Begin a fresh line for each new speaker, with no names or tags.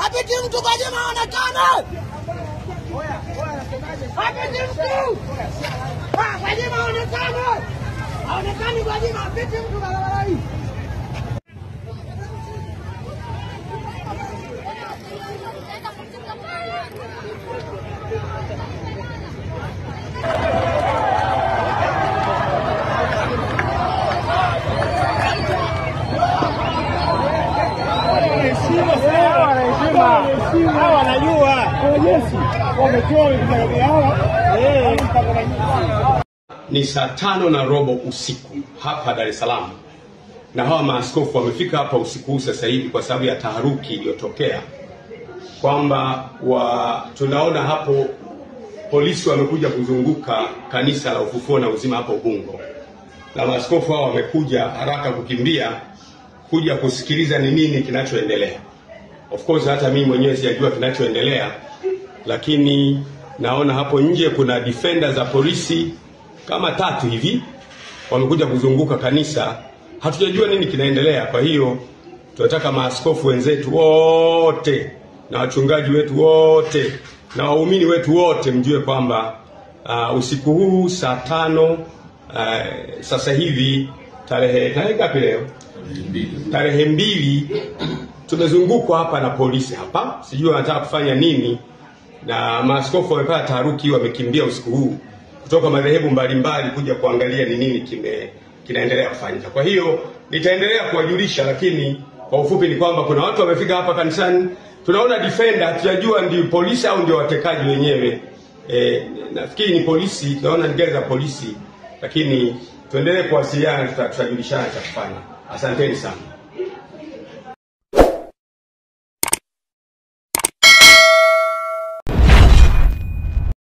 Apiti mtu kwa jema onekana. Apiti mtu. Kwa jema onekana. Onekani kwa jema apiti mtu barabara hii.
Ni saa 5:15 usiku hapa Dar es Salaam, na hawa maaskofu wamefika hapa usiku huu sasa hivi kwa sababu ya taharuki iliyotokea, kwamba tunaona hapo polisi wamekuja kuzunguka kanisa la Ufufuo na Uzima hapo Ubungo, na maaskofu hao wamekuja haraka kukimbia kuja kusikiliza ni nini kinachoendelea. Of course hata mimi mwenyewe sijajua kinachoendelea, lakini naona hapo nje kuna defenders za polisi kama 3 hivi wamekuja kuzunguka kanisa. Hatujajua nini kinaendelea. Kwa hiyo tunataka maaskofu wenzetu wote na wachungaji wetu wote na waumini wetu wote mjue kwamba usiku huu saa 5 sasa hivi tarehe ngapi leo? Tarehe 2 tumezungukwa hapa na polisi hapa. Sijui wanataka kufanya nini, na maaskofu wamepata taharuki, wamekimbia usiku huu kutoka madhehebu mbalimbali kuja kuangalia ni nini kinaendelea kufanyika. Kwa hiyo nitaendelea kuwajulisha, lakini kwa ufupi ni kwamba kuna watu wamefika hapa kanisani. Tunaona defender, hatujajua ndio polisi au ndio watekaji wenyewe. Nafikiri ni polisi, tunaona ni gari za polisi, lakini tuendelee kuwasiliana, tutajulishana cha kufanya. Asanteni sana.